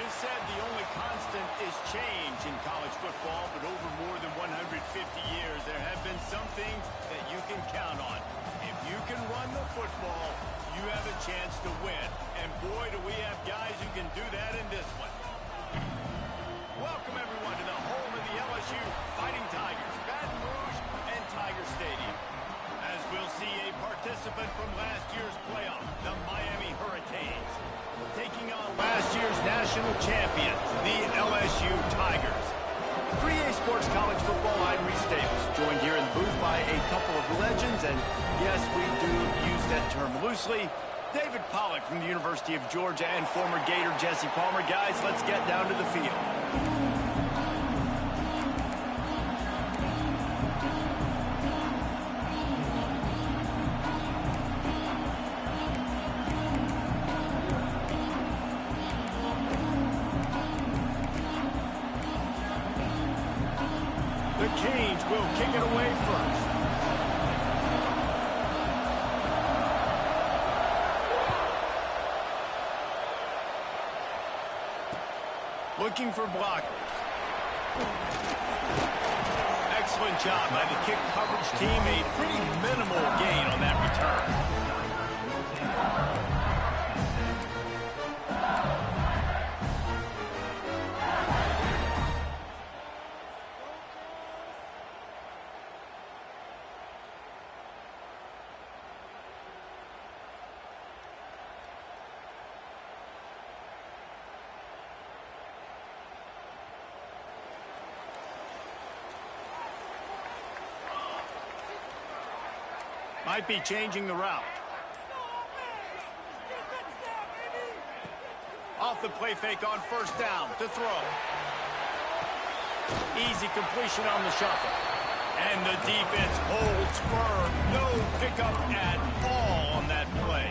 is said the only constant is change in college football, but over more than 150 years, there have been some things that you can count on. If you can run the football, you have a chance to win. And boy, do we have guys who can do that in this one. Welcome, everyone, to the home of the LSU Fighting Tigers, Baton Rouge and Tiger Stadium. As we'll see a participant from last year's playoff, the Miami Hurricanes, taking on last year's national champion, the LSU Tigers. For EA Sports College Football, I'm Reese Davis, joined here in the booth by a couple of legends, and yes, we do use that term loosely. David Pollack from the University of Georgia and former Gator Jesse Palmer. Guys, let's get down to the field. The Canes will kick it away first. Looking for blockers. Excellent job by the kick coverage team. A pretty minimal gain on that return. Might be changing the route. Off the play fake on first down to throw. Easy completion on the shuffle. And the defense holds firm. No pickup at all on that play.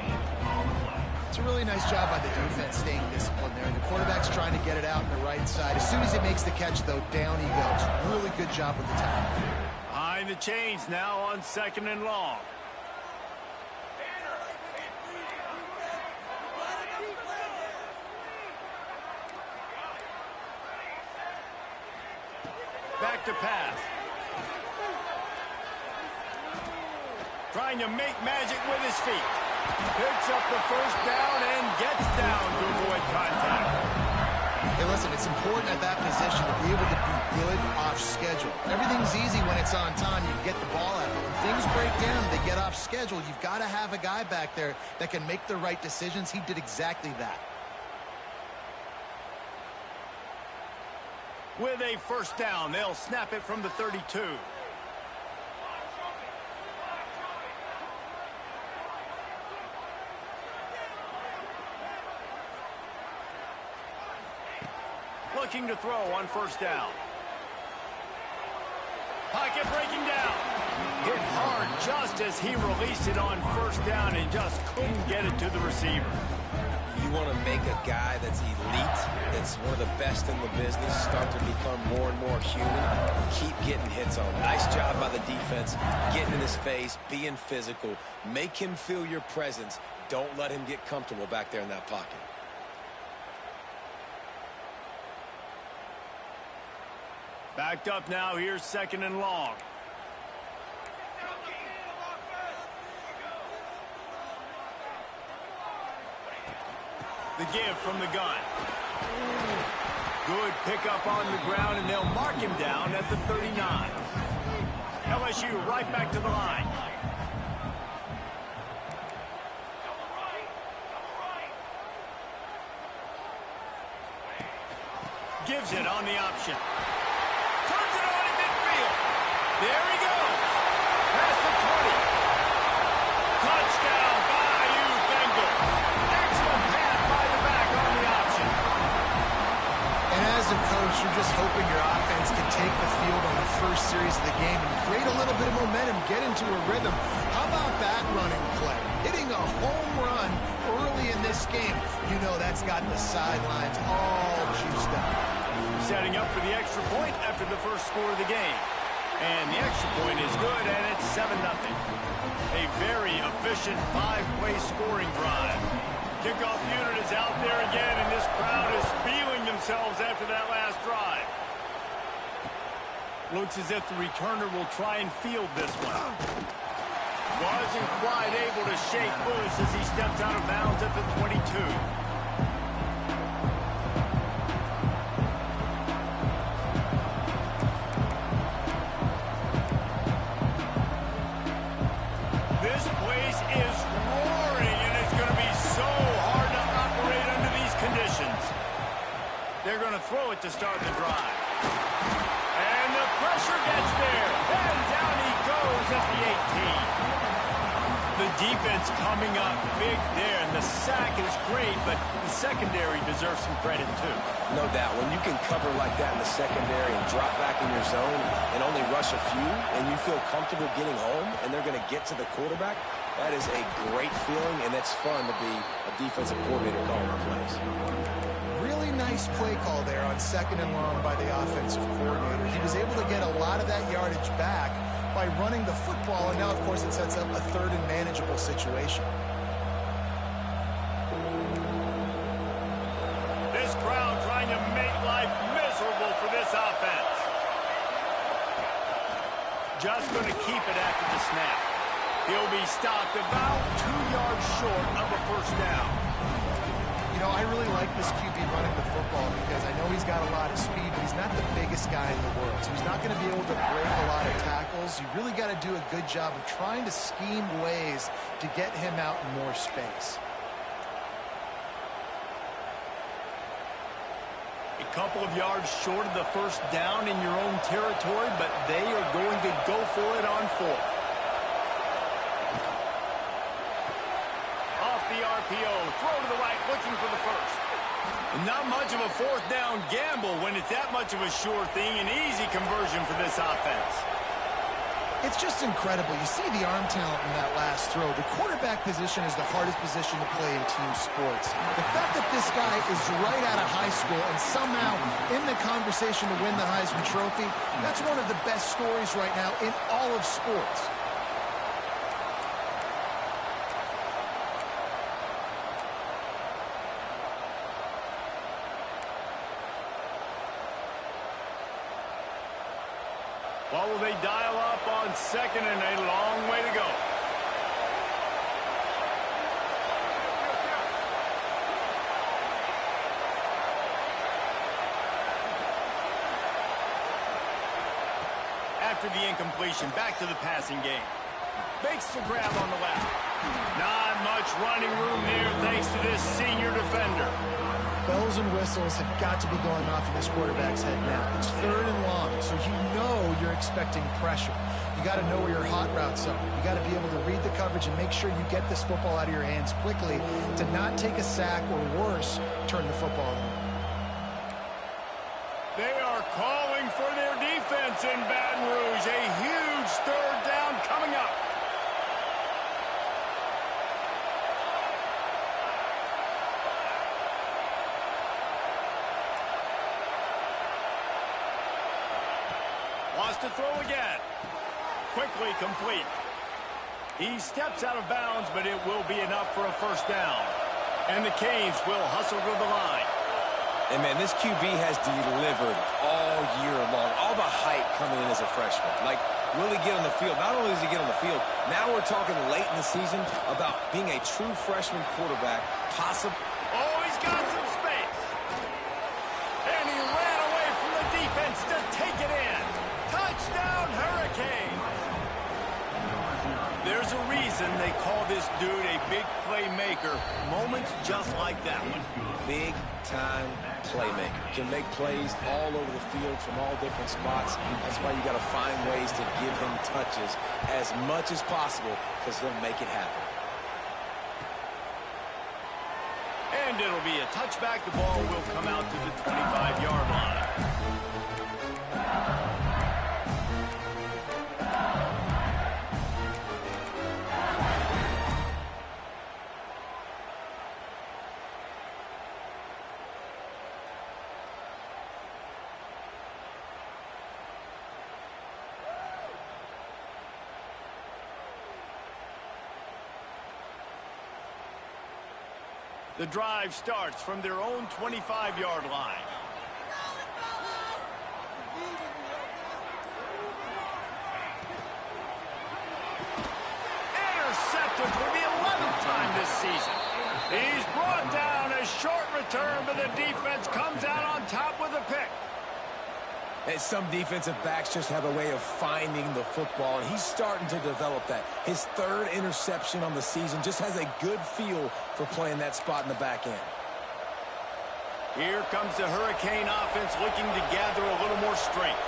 It's a really nice job by the defense staying disciplined there. The quarterback's trying to get it out on the right side. As soon as he makes the catch, though, down he goes. Really good job with the tackle. Behind the chains now on 2nd and long. Back to pass. Trying to make magic with his feet. Picks up the first down and gets down to avoid contact. Hey, listen, it's important at that position to be able to be good off schedule. Everything's easy when it's on time. You get the ball out. But when things break down, they get off schedule. You've got to have a guy back there that can make the right decisions. He did exactly that. With a first down, they'll snap it from the 32. Looking to throw on first down. Pocket breaking down. Hit hard just as he released it on first down and just couldn't get it to the receiver. You want to make a guy that's elite, that's one of the best in the business, start to become more and more human, keep getting hits on him. Nice job by the defense, getting in his face, being physical. Make him feel your presence. Don't let him get comfortable back there in that pocket. Backed up now, here's 2nd and long. The give from the gun. Good pickup on the ground, and they'll mark him down at the 39. LSU right back to the line. Gives it on the option. Turns it on in midfield. There he goes. Past the 20. Touchdown, Bayou Bengals. Excellent pass by the back on the option. And as a coach, you're just hoping your offense can take the field on the first series of the game and create a little bit of momentum, get into a rhythm. How about that running play? Hitting a home run early in this game. You know that's got the sidelines all juiced up. Setting up for the extra point after the first score of the game. And the extra point is good, and it's 7-0. A very efficient 5-play scoring drive. Kickoff unit is out there again, and this crowd is feeling the themselves after that last drive. Looks as if the returner will try and field this one. Wasn't quite able to shake loose as he steps out of bounds at the 22. This place is roaring, and it's going to be so hard to operate under these conditions. They're going to throw it to start the drive. And the pressure gets there. And down he goes at the 18. The defense coming up big there, and the sack is great, but the secondary deserves some credit too. No doubt. When you can cover like that in the secondary and drop back in your zone and only rush a few, and you feel comfortable getting home, and they're going to get to the quarterback, that is a great feeling, and it's fun to be a defensive coordinator calling our plays. Really nice play call there on 2nd and long by the offensive coordinator. He was able to get a lot of that yardage back by running the football, and now, of course, it sets up a 3rd and manageable situation. This crowd trying to make life miserable for this offense. Just going to keep it after the snap. He'll be stopped about 2 yards short of a first down. You know, I really like this QB running the football because I know he's got a lot of speed, but he's not the biggest guy in the world. So he's not going to be able to break a lot of tackles. You really got to do a good job of trying to scheme ways to get him out in more space. A couple of yards short of the first down in your own territory, but they are going to go for it on 4th. RPO, throw to the right, looking for the first. Not much of a 4th down gamble when it's that much of a sure thing, an easy conversion for this offense. It's just incredible. You see the arm talent in that last throw. The quarterback position is the hardest position to play in team sports. The fact that this guy is right out of high school and somehow in the conversation to win the Heisman Trophy, that's one of the best stories right now in all of sports. What will they dial up on 2nd and a long way to go? After the incompletion, back to the passing game. Makes the grab on the left. Not much running room there thanks to this senior defender. Bells and whistles have got to be going off in this quarterback's head now. It's 3rd and long, so you know you're expecting pressure. You got to know where your hot routes are. You got to be able to read the coverage and make sure you get this football out of your hands quickly to not take a sack or worse, turn the football over. They are calling for their defense in Baton Rouge. A huge 3rd down coming up. Wants to throw again. Quickly complete. He steps out of bounds, but it will be enough for a first down. And the Canes will hustle to the line. And, man, this QB has delivered all year long. All the hype coming in as a freshman. Like, will he get on the field? Not only does he get on the field, now we're talking late in the season about being a true freshman quarterback. Possible. Oh, he's got some space. And he ran away from the defense to take it in. Touchdown, Hurricane. There's a reason they call this dude a big playmaker. Moments just like that one. Big-time playmaker. Can make plays all over the field from all different spots. That's why you got to find ways to give him touches as much as possible because he'll make it happen. And it'll be a touchback. The ball will come out to the 25-yard line. The drive starts from their own 25-yard line. intercepted for the 11th time this season. He's brought down. A short return, but the defense comes out on top with a pick. And some defensive backs just have a way of finding the football, and he's starting to develop that. His third interception on the season, just has a good feel for playing that spot in the back end. Here comes the Hurricane offense looking to gather a little more strength.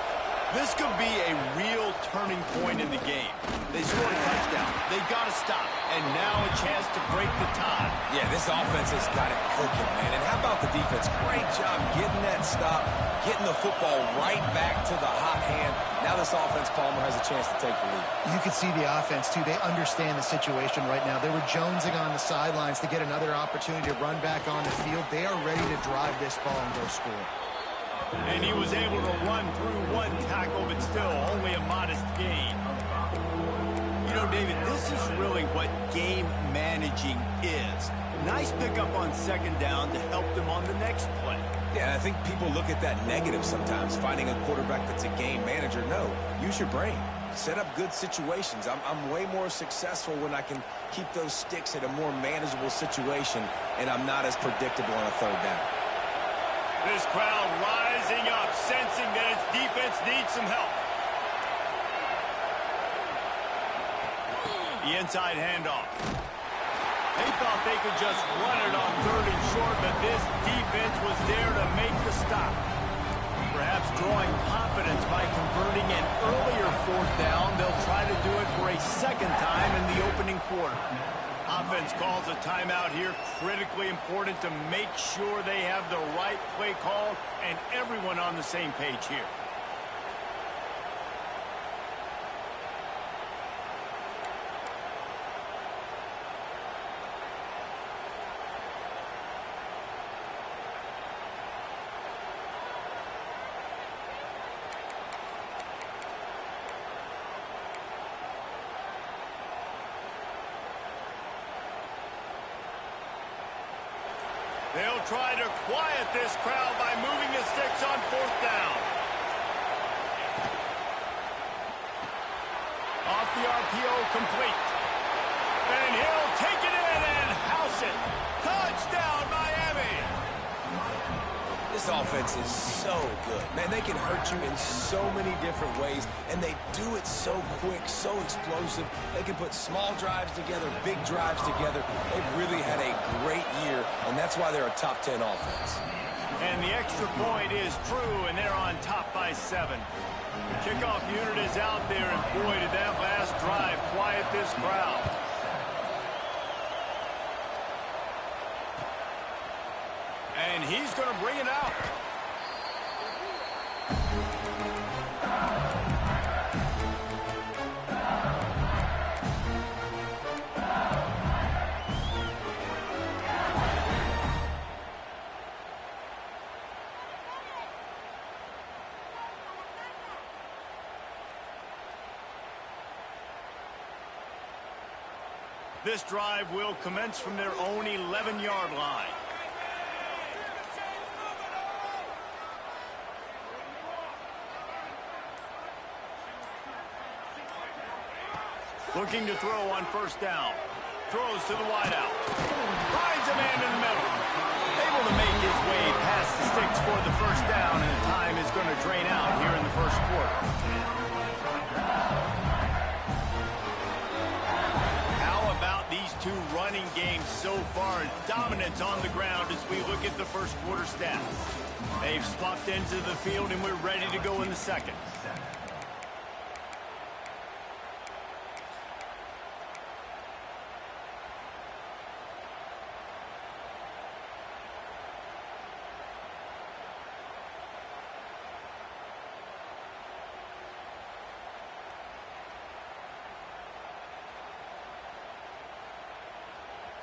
This could be a real turning point in the game. They scored a touchdown. They got to stop. And now a chance to break the tie. Yeah, this offense has got it cooking, man. And how about the defense? Great job getting that stop, getting the football right back to the hot hand. Now this offense, Palmer, has a chance to take the lead. You can see the offense, too. They understand the situation right now. They were jonesing on the sidelines to get another opportunity to run back on the field. They are ready to drive this ball and go score. And he was able to run through one tackle, but still only a modest gain. You know, David, this is really what game managing is. Nice pickup on second down to help them on the next play. Yeah, I think people look at that negative sometimes, finding a quarterback that's a game manager. No, use your brain. Set up good situations. I'm way more successful when I can keep those sticks at a more manageable situation, and I'm not as predictable on a third down. This crowd rising up, sensing that its defense needs some help. The inside handoff. They thought they could just run it on 3rd and short, but this defense was there to make the stop. Perhaps drawing confidence by converting an earlier 4th down, they'll try to do it for a second time in the opening quarter. Offense calls a timeout here, critically important to make sure they have the right play call and everyone on the same page here. They'll try to quiet this crowd by moving the sticks on 4th down. Off the RPO, complete. And he'll take it in and house it. Touchdown, Miami! This offense is so good. Man, they can hurt you in so many different ways, and they do it so quick, so explosive. They can put small drives together, big drives together. They've really had a great year, and that's why they're a top 10 offense. And the extra point is true, and they're on top by 7. The kickoff unit is out there, and boy, did that last drive quiet this crowd. And he's going to bring it out. This drive will commence from their own 11-yard line. Looking to throw on 1st down. Throws to the wideout. Finds a man in the middle. Able to make his way past the sticks for the 1st down, and the time is going to drain out here in the 1st quarter. How about these two running games so far? Dominance on the ground as we look at the 1st quarter stats. They've swapped ends of the field, and we're ready to go in the 2nd.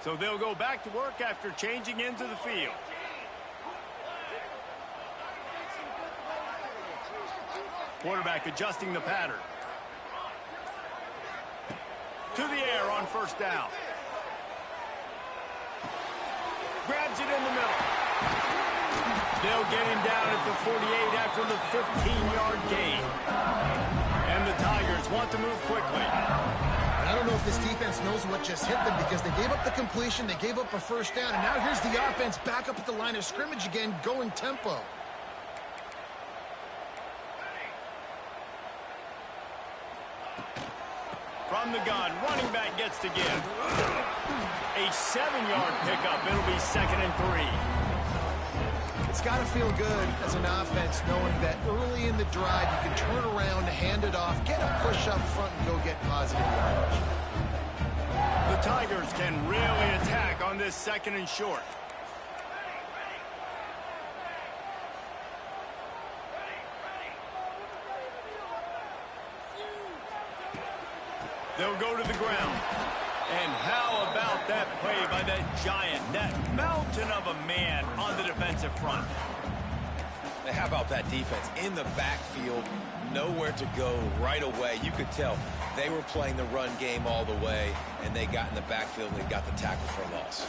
So they'll go back to work after changing into the field. Quarterback adjusting the pattern. To the air on 1st down. Grabs it in the middle. They'll get him down at the 48 after the 15-yard gain. And the Tigers want to move quickly. I don't know if this defense knows what just hit them because they gave up the completion, they gave up a first down, and now here's the offense back up at the line of scrimmage again, going tempo. From the gun, running back gets to give. A 7-yard pickup. It'll be 2nd and 3. It's got to feel good as an offense knowing that early in the drive you can turn around, hand it off, get a push up front, and go get positive yardage. The Tigers can really attack on this 2nd and short. They'll go to the ground. And how about that play by that giant, that mountain of a man on the defensive front? How about that defense in the backfield, nowhere to go right away. You could tell they were playing the run game all the way, and they got in the backfield and they got the tackle for a loss.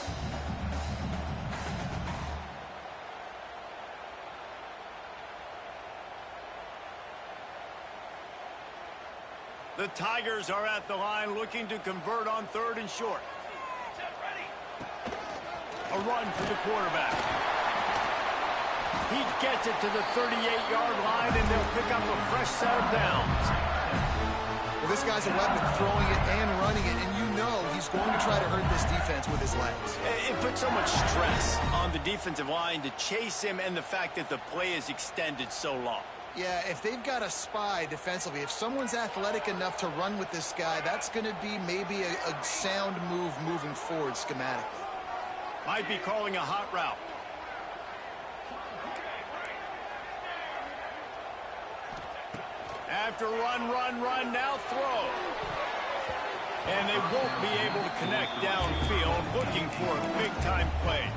The Tigers are at the line looking to convert on 3rd and short. A run for the quarterback. He gets it to the 38-yard line, and they'll pick up a fresh set of downs. Well, this guy's a weapon, throwing it and running it, and you know he's going to try to hurt this defense with his legs. It puts so much stress on the defensive line to chase him and the fact that the play is extended so long. Yeah, if they've got a spy defensively, if someone's athletic enough to run with this guy, that's going to be maybe a sound move moving forward schematically. Might be calling a hot route. After run, now throw. And they won't be able to connect downfield, looking for a big-time play.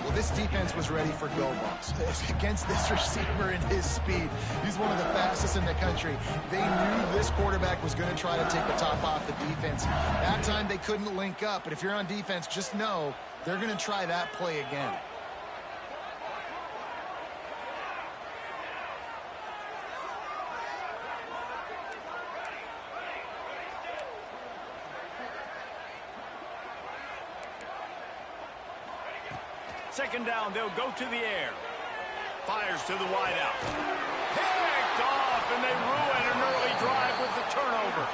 Well, this defense was ready for go balls. Against this receiver and his speed, he's one of the fastest in the country. They knew this quarterback was going to try to take the top off the defense. That time they couldn't link up, but if you're on defense, just know they're going to try that play again. Second down, they'll go to the air. Fires to the wideout. Picked off, and they ruin an early drive with the turnover.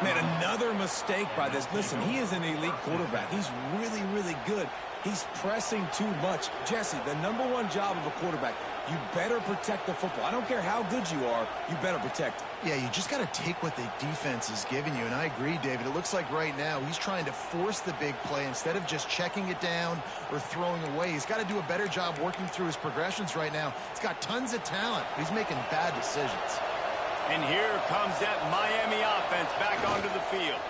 Man, another mistake by this. Listen, he is an elite quarterback. He's really, really good. He's pressing too much. Jesse, the #1 job of a quarterback, you better protect the football. I don't care how good you are, you better protect it. Yeah, you just got to take what the defense is giving you, and I agree, David. It looks like right now he's trying to force the big play instead of just checking it down or throwing away. He's got to do a better job working through his progressions right now. He's got tons of talent. He's making bad decisions. And here comes that Miami offense back onto the field.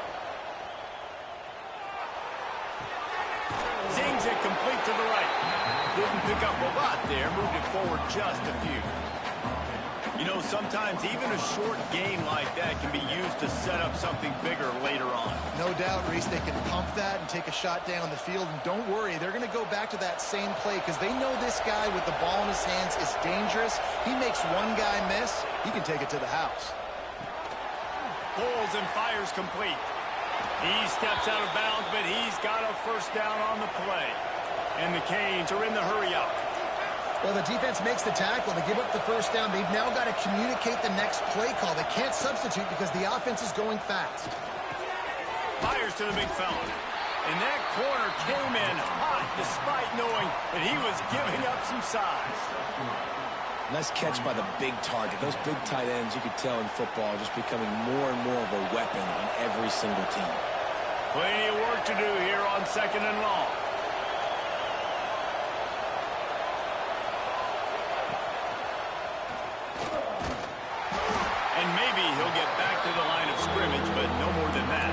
Zings it complete to the right. Didn't pick up a lot there, moved it forward just a few. You know, sometimes even a short gain like that can be used to set up something bigger later on. No doubt, Reese, they can pump that and take a shot down the field. And don't worry, they're going to go back to that same play because they know this guy with the ball in his hands is dangerous. He makes one guy miss, he can take it to the house. Pulls and fires complete. He steps out of bounds, but he's got a first down on the play. And the Canes are in the hurry-up. Well, the defense makes the tackle. They give up the first down. They've now got to communicate the next play call. They can't substitute because the offense is going fast. Fires to the big fella. And that corner came in hot despite knowing that he was giving up some size. Nice catch by the big target. Those big tight ends, you could tell in football, just becoming more and more of a weapon on every single team. Plenty of work to do here on 2nd and long. And maybe he'll get back to the line of scrimmage, but no more than that.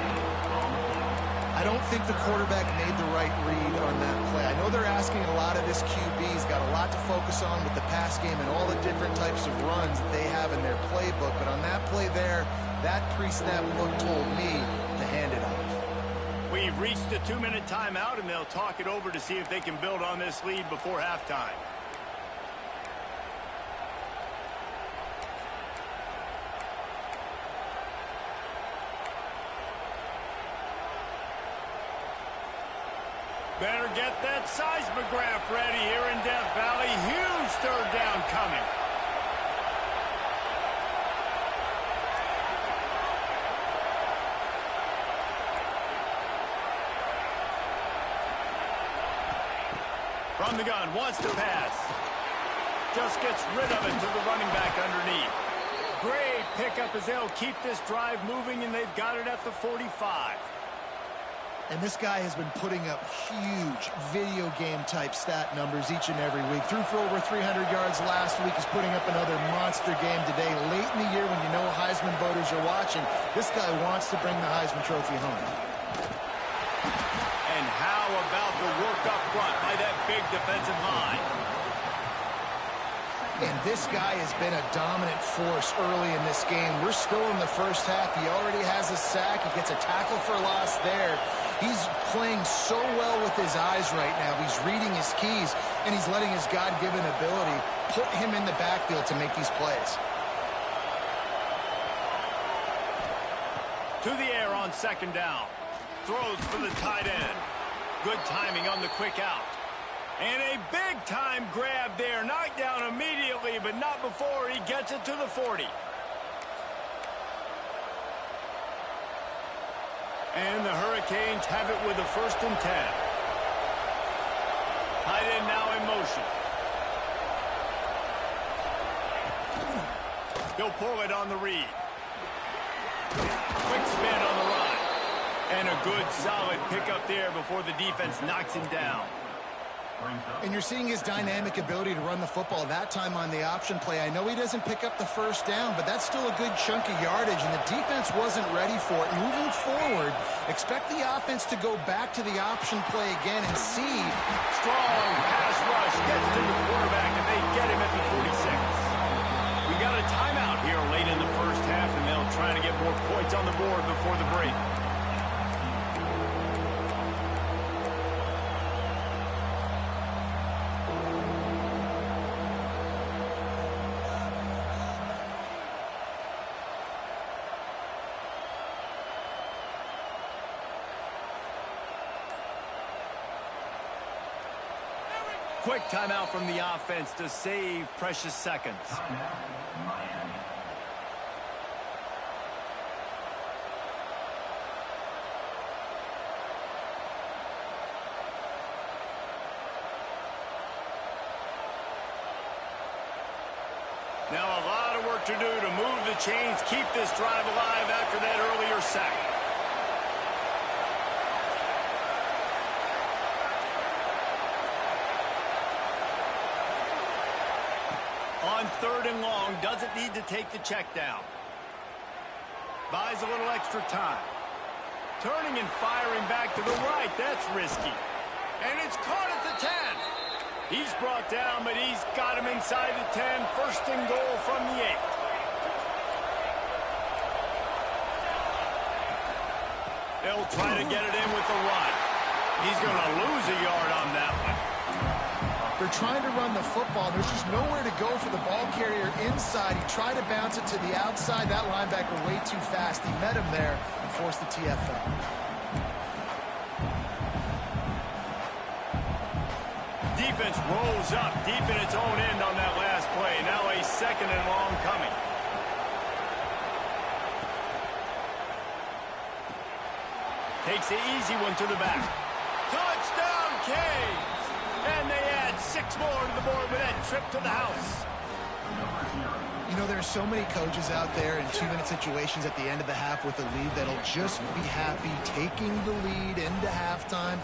I don't think the quarterback made the right read on that play. I know they're asking a lot of this QB. He's got a lot to focus on with the pass game and all the different types of runs that they have in their playbook. But on that play there, that pre-snap look told me to hand it off. We've reached the 2-minute timeout, and they'll talk it over to see if they can build on this lead before halftime. Better get that seismograph ready here in Death Valley. Huge third down coming. From the gun, wants to pass. Just gets rid of it to the running back underneath. Great pickup as they'll keep this drive moving, and they've got it at the 45. And this guy has been putting up huge video game-type stat numbers each and every week. Threw for over 300 yards last week. He's putting up another monster game today. Late in the year when you know Heisman voters are watching, this guy wants to bring the Heisman Trophy home. And how about the work up front by that big defensive line? And this guy has been a dominant force early in this game. We're still in the first half. He already has a sack. He gets a tackle for loss there. He's playing so well with his eyes right now. He's reading his keys, and he's letting his God-given ability put him in the backfield to make these plays. To the air on second down. Throws for the tight end. Good timing on the quick out. And a big-time grab there. Knocked down immediately, but not before he gets it to the 40. And the Hurricanes have it with a 1st and 10. Tight end now in motion. He'll pull it on the read. Quick spin on the run. And a good, solid pickup there before the defense knocks him down. And you're seeing his dynamic ability to run the football, that time on the option play. I know he doesn't pick up the first down, but that's still a good chunk of yardage, and the defense wasn't ready for it. Moving forward, expect the offense to go back to the option play again and see. Strong pass rush gets to the quarterback, and they get him at the 46. We got a timeout here late in the first half, and they'll try to get more points on the board before the break. Quick timeout from the offense to save precious seconds. Now a lot of work to do to move the chains, keep this drive alive after that earlier sack. On 3rd and long, doesn't need to take the check down. Buys a little extra time. Turning and firing back to the right, that's risky. And it's caught at the 10. He's brought down, but he's got him inside the 10. 1st and goal from the 8. They'll try to get it in with the run. He's going to lose a yard on that one. They're trying to run the football. There's just nowhere to go for the ball carrier inside. He tried to bounce it to the outside. That linebacker way too fast. He met him there and forced the TFL. Defense rolls up deep in its own end on that last play. Now a 2nd and long coming. Takes the easy one to the back. Touchdown, Canes! And they add 6 more to the board with that trip to the house. You know, there are so many coaches out there in 2-minute situations at the end of the half with a lead that'll just be happy taking the lead into halftime.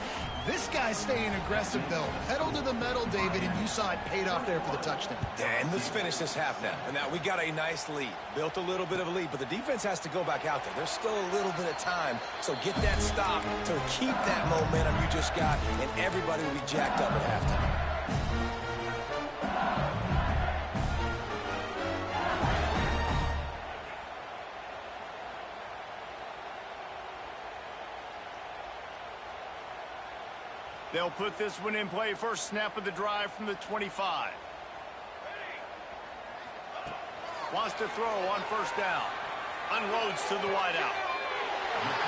This guy's staying aggressive, though. Pedal to the metal, David, and you saw it paid off there for the touchdown. And let's finish this half now. And now we got a nice lead. Built a little bit of a lead, but the defense has to go back out there. There's still a little bit of time. So get that stop to keep that momentum you just got, and everybody will be jacked up at halftime. They'll put this one in play. First snap of the drive from the 25. Wants to throw on 1st down. Unloads to the wideout.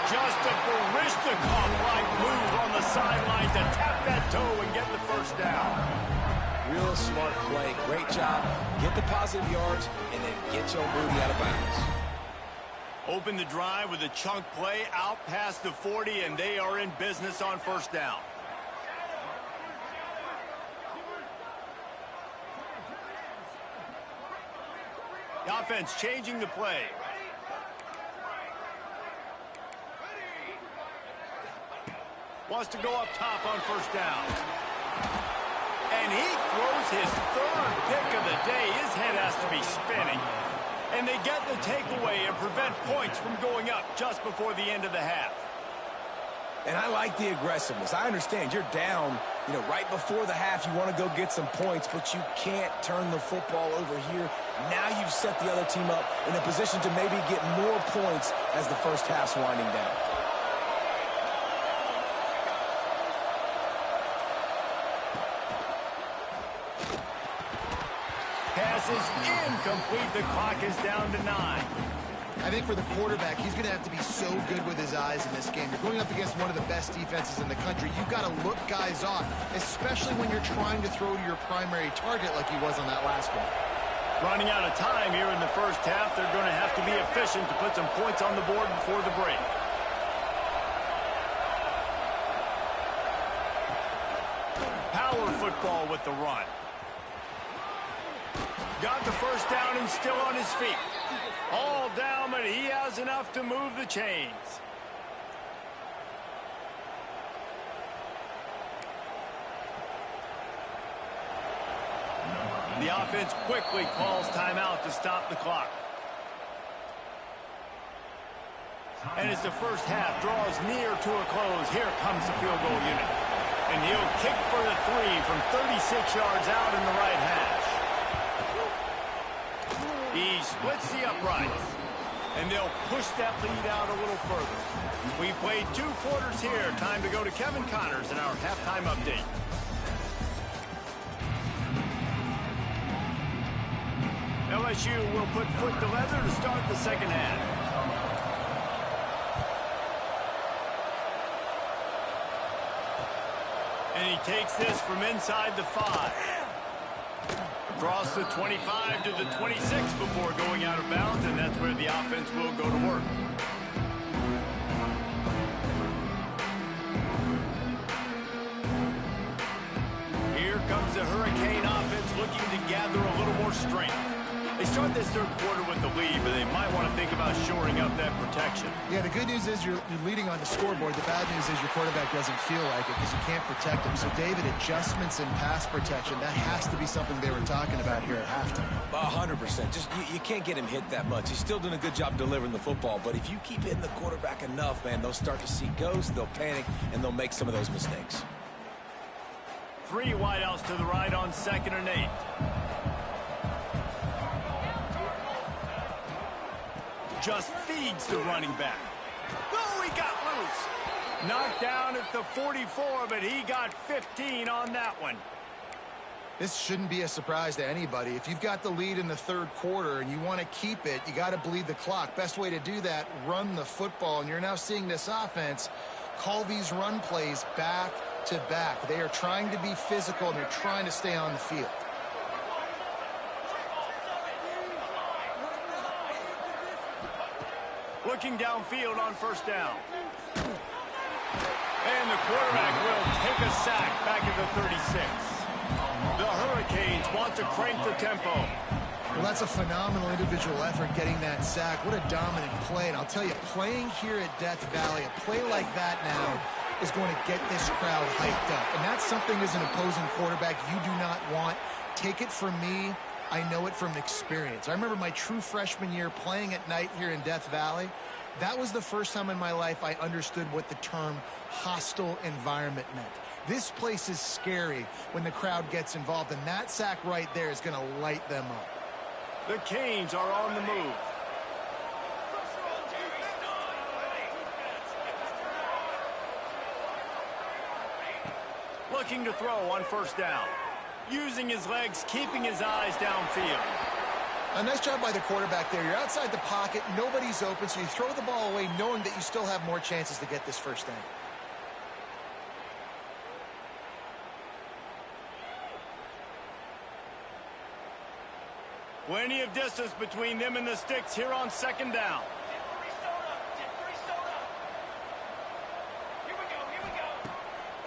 Just a Barishnikov-like move on the sideline to tap that toe and get the first down. Real smart play. Great job. Get the positive yards, and then get Joe Moody out of bounds. Open the drive with a chunk play out past the 40, and they are in business on first down. The offense changing the play. Wants to go up top on first down. And he throws his third pick of the day. His head has to be spinning. And they get the takeaway and prevent points from going up just before the end of the half. And I like the aggressiveness. I understand you're down, right before the half. You want to go get some points, but you can't turn the football over here. Now you've set the other team up in a position to maybe get more points as the first half's winding down. Pass is incomplete. The clock is down to 9. I think for the quarterback, he's going to have to be so good with his eyes in this game. You're going up against one of the best defenses in the country. You've got to look guys off, especially when you're trying to throw to your primary target like he was on that last one. Running out of time here in the first half. They're going to have to be efficient to put some points on the board before the break. Power football with the run. Got the first down and still on his feet. All down, but he has enough to move the chains. The offense quickly calls timeout to stop the clock. And as the first half draws near to a close, here comes the field goal unit. And he'll kick for the 3 from 36 yards out in the right hash. He splits the uprights, and they'll push that lead out a little further. We've played 2 quarters here. Time to go to Kevin Connors in our halftime update. LSU will put foot to leather to start the second half. And he takes this from inside the 5. Across the 25 to the 26 before going out of bounds, and that's where the offense will go to work. Here comes the Hurricane offense looking to gather a little more strength. They start this third quarter with the lead, but they might want to think about shoring up that protection. Yeah, the good news is you're leading on the scoreboard. The bad news is your quarterback doesn't feel like it because you can't protect him. So, David, adjustments in pass protection, that has to be something they were talking about here at halftime. 100%. Just you can't get him hit that much. He's still doing a good job delivering the football, but if you keep hitting the quarterback enough, man, they'll start to see ghosts, they'll panic, and they'll make some of those mistakes. 3 wideouts to the right on 2nd and 8. Just feeds the running back. Oh, he got loose. Knocked down at the 44, but he got 15 on that one. This shouldn't be a surprise to anybody. If you've got the lead in the third quarter and you want to keep it, you got to bleed the clock. Best way to do that, run the football. And you're now seeing this offense call these run plays back to back. They are trying to be physical, and they're trying to stay on the field. Looking downfield on first down. And the quarterback will take a sack back at the 36. The Hurricanes want to crank the tempo. Well, that's a phenomenal individual effort getting that sack. What a dominant play. And I'll tell you, playing here at Death Valley, a play like that now is going to get this crowd hyped up. And that's something as an opposing quarterback you do not want. Take it from me. I know it from experience. I remember my true freshman year playing at night here in Death Valley. That was the first time in my life I understood what the term hostile environment meant. This place is scary when the crowd gets involved, and that sack right there is going to light them up. The Canes are on the move. Looking to throw on first down. Using his legs, keeping his eyes downfield. A nice job by the quarterback there. You're outside the pocket, nobody's open, so you throw the ball away knowing that you still have more chances to get this first down. Plenty of distance between them and the sticks here on second down.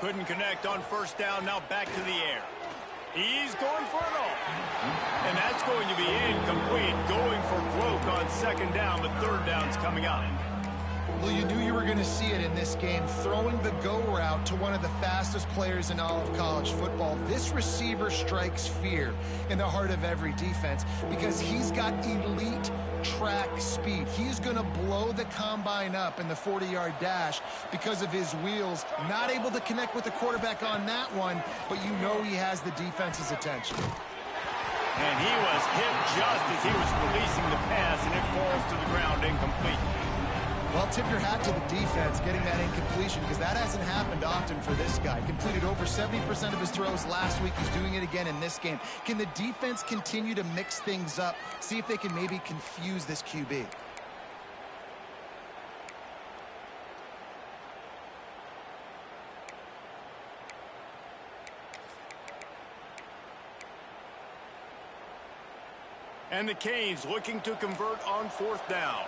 Couldn't connect on first down, now back to the air. He's going for it all. And that's going to be incomplete. Going for broke on second down, but third down's coming up. Well, you knew you were going to see it in this game, throwing the go route to one of the fastest players in all of college football. This receiver strikes fear in the heart of every defense because he's got elite track speed. He's going to blow the combine up in the 40-yard dash because of his wheels. Not able to connect with the quarterback on that one, but you know he has the defense's attention. And he was hit just as he was releasing the pass, and it falls to the ground incomplete. Well, tip your hat to the defense getting that incompletion because that hasn't happened often for this guy. Completed over 70% of his throws last week. He's doing it again in this game. Can the defense continue to mix things up? See if they can maybe confuse this QB. And the Canes looking to convert on fourth down.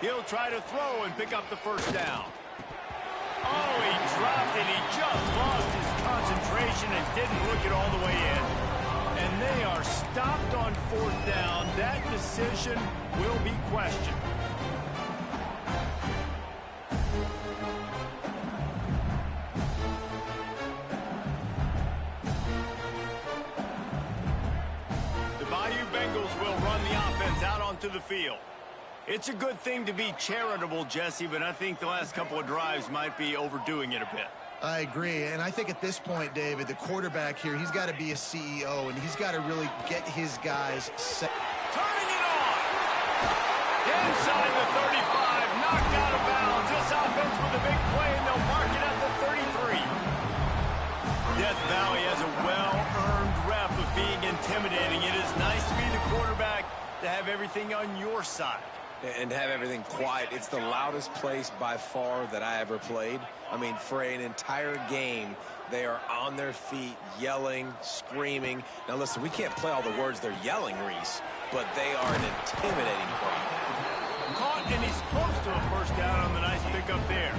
He'll try to throw and pick up the first down. Oh, he dropped it. He just lost his concentration and didn't look it all the way in. And they are stopped on fourth down. That decision will be questioned. The Bayou Bengals will run the offense out onto the field. It's a good thing to be charitable, Jesse, but I think the last couple of drives might be overdoing it a bit. I agree, and I think at this point, David, the quarterback here, he's got to be a CEO, and he's got to really get his guys set. Turning it on! Inside the 35, knocked out of bounds. This offense with a big play, and they'll mark it at the 33. Death Valley has a well-earned rep of being intimidating. It is nice to be the quarterback, to have everything on your side. And have everything quiet. It's the loudest place by far that I ever played. I mean, for an entire game, they are on their feet, yelling, screaming. Now, listen, we can't play all the words they're yelling, Reese, but they are an intimidating crowd. Caught, and he's close to a first down on the nice pickup there.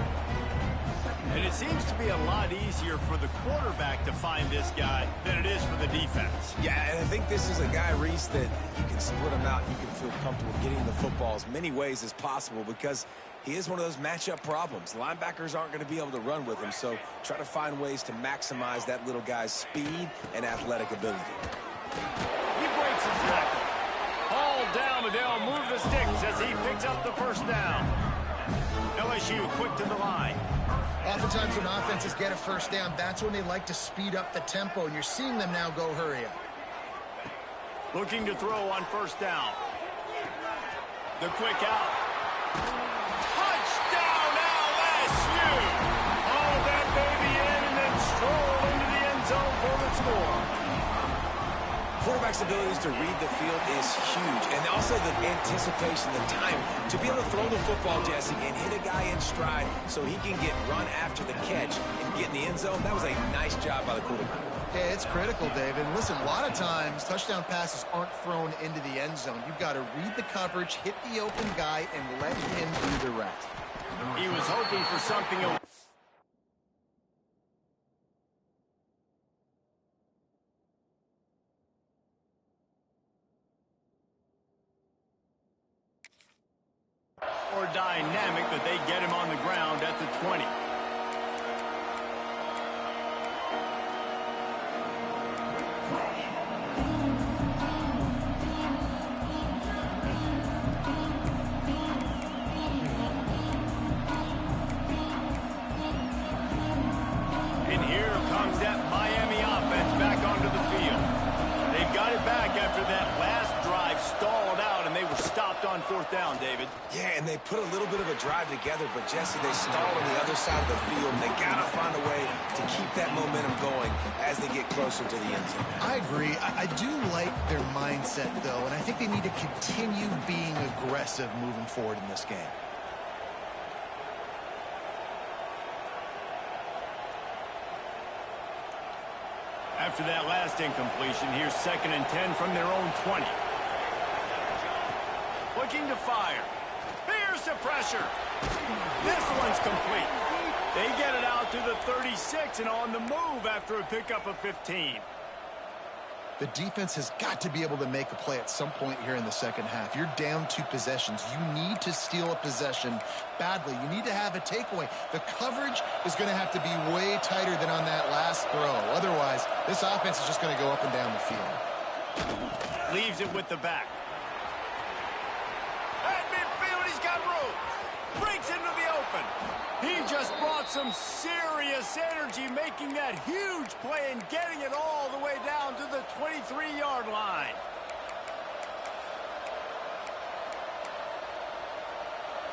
And it seems to be a lot easier for the quarterback to find this guy than it is for the defense. Yeah, and I think this is a guy, Reese, that you can split him out. You can feel comfortable getting the football as many ways as possible because he is one of those matchup problems. Linebackers aren't going to be able to run with him, so try to find ways to maximize that little guy's speed and athletic ability. He breaks his tackle. Hauled down, but they'll move the sticks as he picks up the first down. LSU quick to the line. Oftentimes when offenses get a first down, that's when they like to speed up the tempo, and you're seeing them now go hurry up. Looking to throw on first down. The quick out. Touchdown LSU! Haul that baby in and then stroll into the end zone for the score. Quarterback's abilities to read the field is huge, and also the anticipation, the time to be able to throw the football, Jesse, and hit a guy in stride so he can get run after the catch and get in the end zone. That was a nice job by the quarterback. Yeah, it's critical, David. Listen, a lot of times touchdown passes aren't thrown into the end zone. You've got to read the coverage, hit the open guy, and let him do the rest. He was hoping for something else. Or dynamic, but they get him on the ground at the 20. And here comes that Miami offense back onto the field. They've got it back after that last drive stalled out, and they were stopped on on fourth down, David. Yeah, and they put a little bit of a drive together, but Jesse, they stall on the other side of the field, and they got to find a way to keep that momentum going as they get closer to the end zone. I agree. I do like their mindset, though, and I think they need to continue being aggressive moving forward in this game. After that last incompletion, here's 2nd and 10 from their own 20. Looking to fire. Here's the pressure. This one's complete. They get it out to the 36 and on the move after a pickup of 15. The defense has got to be able to make a play at some point here in the second half. You're down 2 possessions. You need to steal a possession badly. You need to have a takeaway. The coverage is going to have to be way tighter than on that last throw. Otherwise, this offense is just going to go up and down the field. Leaves it with the back. At midfield, he's got room. Breaks into the open. He just brought some serious energy, making that huge play and getting it all the way down to the 23-yard line.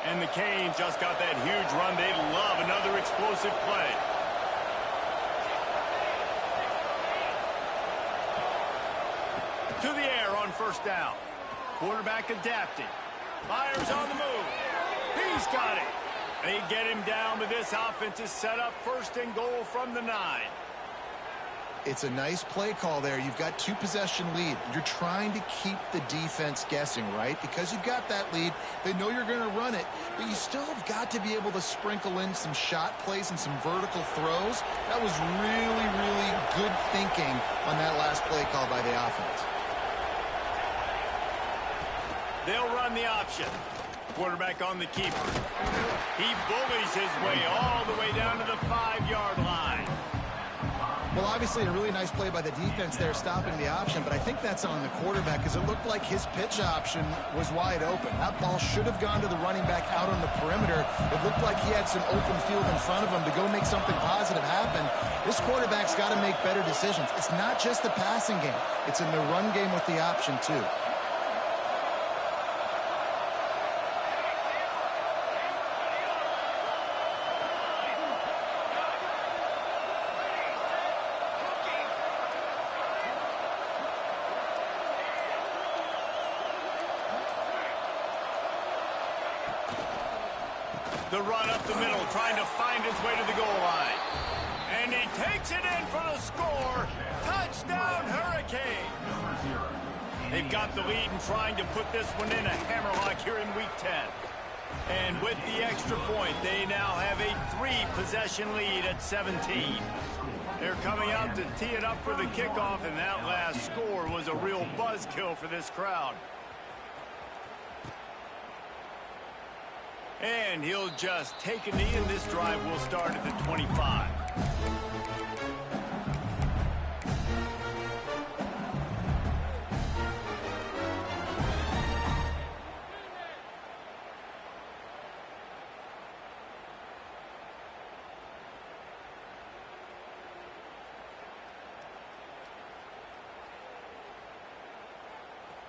And the Canes just got that huge run. They love another explosive play. To the air on first down. Quarterback adapting. Fires on the move. He's got it. They get him down, but this offense is set up 1st and goal from the 9. It's a nice play call there. You've got 2 possession lead. You're trying to keep the defense guessing, right? Because you've got that lead, they know you're going to run it, but you still have got to be able to sprinkle in some shot plays and some vertical throws. That was really, really good thinking on that last play call by the offense. They'll run the option. Quarterback on the keeper. He bullies his way all the way down to the 5-yard line. Well, obviously a really nice play by the defense there stopping the option, but I think that's on the quarterback because it looked like his pitch option was wide open. That ball should have gone to the running back out on the perimeter. It looked like he had some open field in front of him to go make something positive happen. This quarterback's got to make better decisions. It's not just the passing game. It's in the run game with the option, too. The run up the middle, trying to find his way to the goal line. And he takes it in for the score. Touchdown, Hurricanes. They've got the lead and trying to put this one in a hammerlock here in Week 10. And with the extra point, they now have a 3-possession lead at 17. They're coming out to tee it up for the kickoff, and that last score was a real buzzkill for this crowd. And he'll just take a knee, and this drive will start at the 25.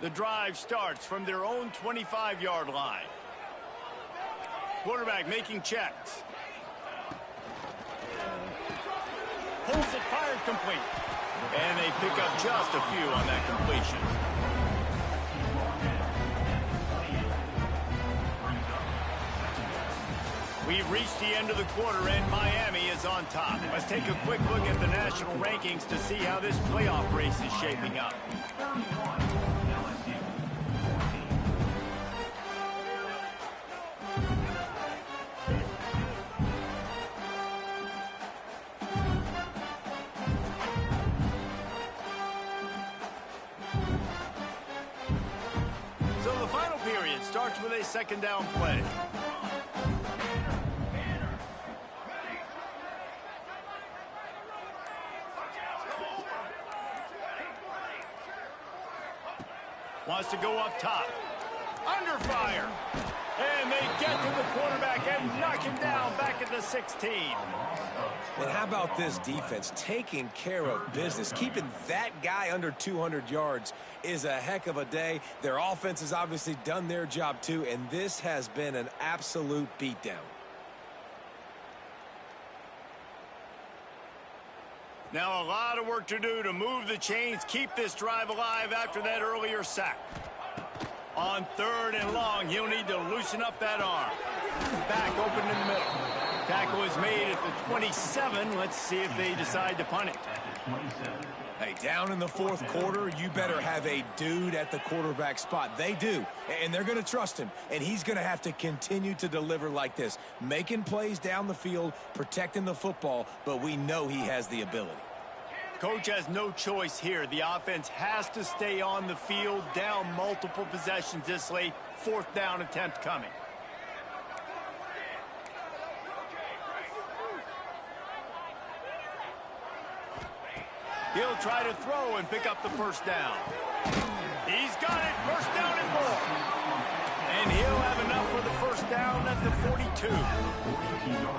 The drive starts from their own 25-yard line. Quarterback making checks. Holds it fired complete. And they pick up just a few on that completion. We've reached the end of the quarter and Miami is on top. Let's take a quick look at the national rankings to see how this playoff race is shaping up. Starts with a 2nd down play. Wants to go up top. Under fire. And they get to the quarterback and knock him down back second to 16. And how about this defense taking care of business? Keeping that guy under 200 yards is a heck of a day. Their offense has obviously done their job too, and this has been an absolute beatdown. Now a lot of work to do to move the chains, keep this drive alive after that earlier sack. On 3rd and long, he'll need to loosen up that arm. Back open in the middle. Tackle is made at the 27. Let's see if they decide to punt it. Hey, down in the 4th quarter, you better have a dude at the quarterback spot. They do, and they're going to trust him, and he's going to have to continue to deliver like this, making plays down the field, protecting the football, but we know he has the ability. Coach has no choice here. The offense has to stay on the field, down multiple possessions this late. 4th down attempt coming. He'll try to throw and pick up the 1st down. He's got it. 1st down and more. And he'll have enough for the 1st down at the 42.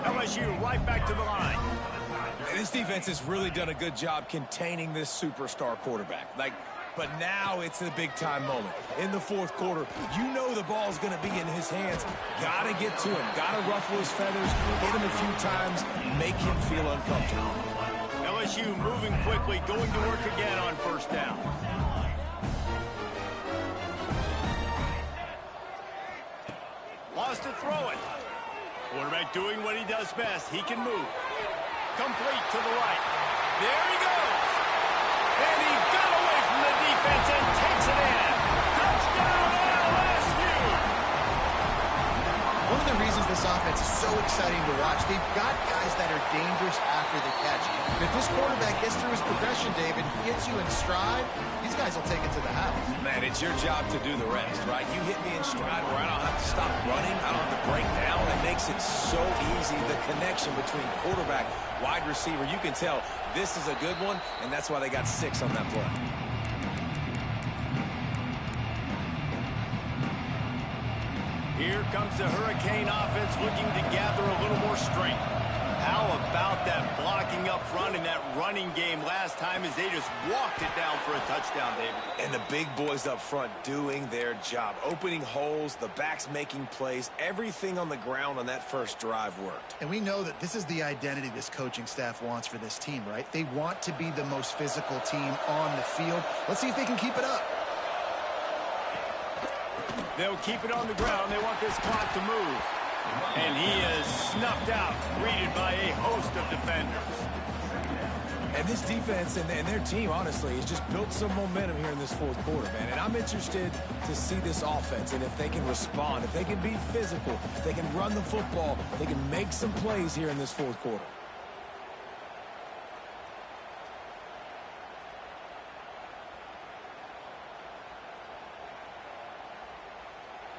LSU right back to the line. This defense has really done a good job containing this superstar quarterback. But now it's the big-time moment. In the 4th quarter, you know the ball's going to be in his hands. Got to get to him. Got to ruffle his feathers, hit him a few times, make him feel uncomfortable. LSU moving quickly, going to work again on 1st down. Lost to throw it. Quarterback doing what he does best. He can move. Complete to the right. There he goes. And he got away from the defense and takes it in. Touchdown LSU. One of the reasons this offense is so exciting to watch, they've got guys that are dangerous after the catch. And if this quarterback gets through his progression, David, gets you in stride, these guys will take it to the house. Man, it's your job to do the rest, right? You hit me in stride where I don't have to stop running. I don't have to break down. It makes it so easy, the connection between quarterback, wide receiver. You can tell this is a good one, and that's why they got 6 on that play. Here comes the Hurricane offense looking to gather a little more strength. How about that blocking up front in that running game last time as they just walked it down for a touchdown, David? And the big boys up front doing their job, opening holes, the backs making plays, everything on the ground on that first drive worked. And we know that this is the identity this coaching staff wants for this team, right? They want to be the most physical team on the field. Let's see if they can keep it up. They'll keep it on the ground. They want this clock to move. And he is snuffed out, greeted by a host of defenders. And this defense and their team, honestly, has just built some momentum here in this 4th quarter, man. And I'm interested to see this offense and if they can respond, if they can be physical, if they can run the football, they can make some plays here in this 4th quarter.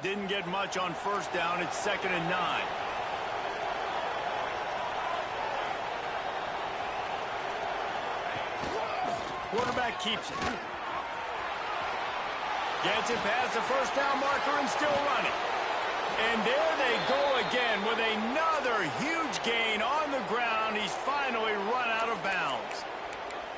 Didn't get much on 1st down. It's 2nd and 9. Quarterback keeps it. Gets it past the 1st down marker and still running. And there they go again with another huge gain on the ground. He's finally run out of bounds.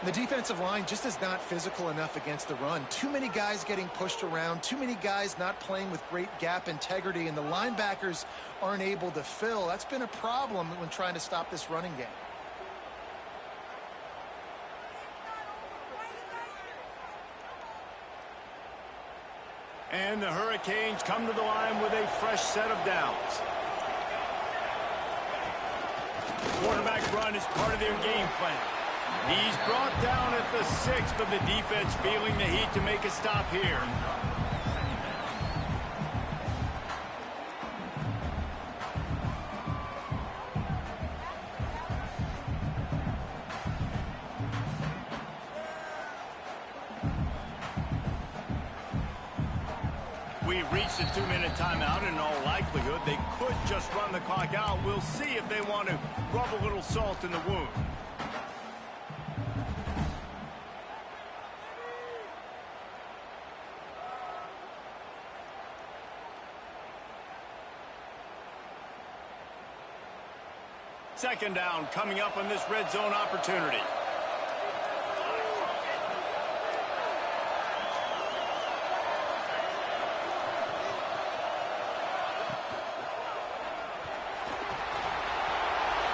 The defensive line just is not physical enough against the run. Too many guys getting pushed around, too many guys not playing with great gap integrity, and the linebackers aren't able to fill. That's been a problem when trying to stop this running game. And the Hurricanes come to the line with a fresh set of downs. Quarterback run is part of their game plan. He's brought down at the 6, but the defense feeling the heat to make a stop here. We've reached a 2-minute timeout. In all likelihood, they could just run the clock out. We'll see if they want to rub a little salt in the wound. Second down coming up on this red zone opportunity.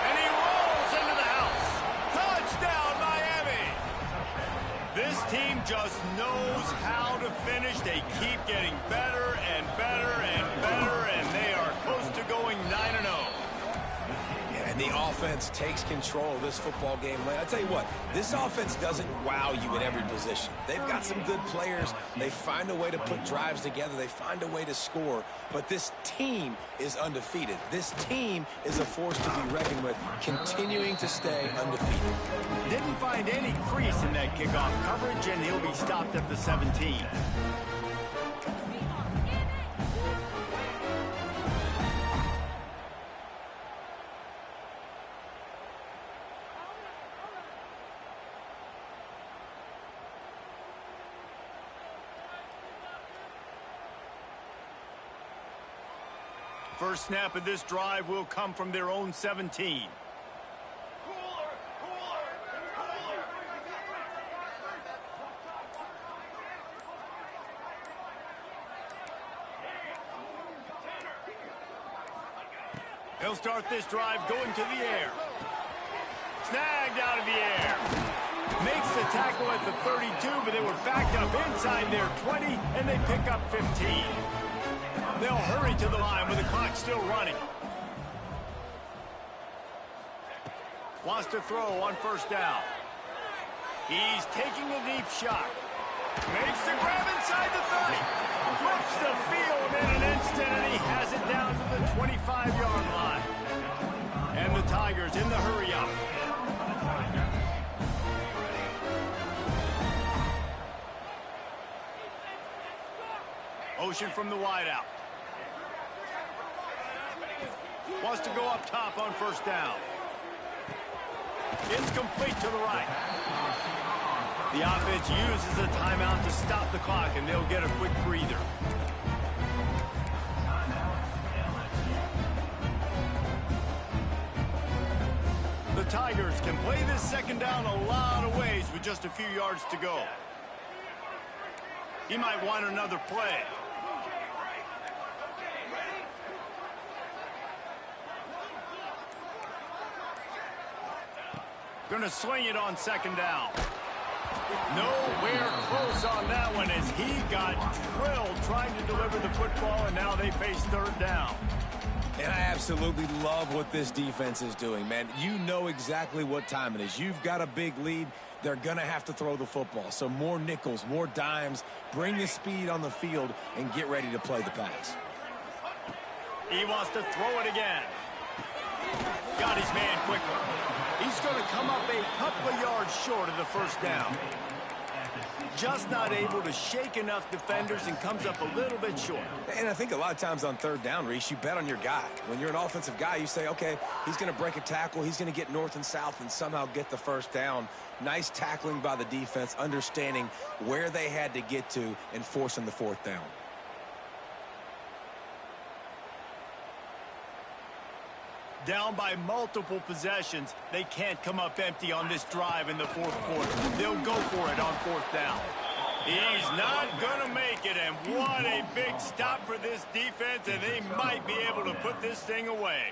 And he rolls into the house. Touchdown, Miami! This team just knows how to finish. They keep getting better and better and better, and they are close to going 9-0. And the offense takes control of this football game. I tell you what, this offense doesn't wow you at every position. They've got some good players. They find a way to put drives together. They find a way to score. But this team is undefeated. This team is a force to be reckoned with, continuing to stay undefeated. Didn't find any crease in that kickoff coverage, and he'll be stopped at the 17. First snap of this drive will come from their own 17. He'll start this drive going to the air. Snagged out of the air. Makes the tackle at the 32, but they were backed up inside their 20, and they pick up 15. They'll hurry to the line with the clock still running. Wants to throw on first down. He's taking a deep shot. Makes the grab inside the 30. Flips the field in an instant, and he has it down to the 25-yard line. And the Tigers in the hurry-up. Motion from the wideout. Wants to go up top on first down. It's complete to the right. The offense uses a timeout to stop the clock, and they'll get a quick breather. The Tigers can play this second down a lot of ways with just a few yards to go. He might want another play. Going to swing it on second down. Nowhere close on that one as he got drilled trying to deliver the football, and now they face third down. And I absolutely love what this defense is doing, man. You know exactly what time it is. You've got a big lead. They're going to have to throw the football. So more nickels, more dimes, bring the speed on the field, and get ready to play the pass. He wants to throw it again. Got his man quickly. He's going to come up a couple of yards short of the first down. Just not able to shake enough defenders and comes up a little bit short. And I think a lot of times on third down, Reese, you bet on your guy. When you're an offensive guy, you say, okay, he's going to break a tackle. He's going to get north and south and somehow get the first down. Nice tackling by the defense, understanding where they had to get to and forcing the fourth down. Down by multiple possessions, they can't come up empty on this drive in the fourth quarter. They'll go for it on fourth down. He's not going to make it, and what a big stop for this defense, and they might be able to put this thing away.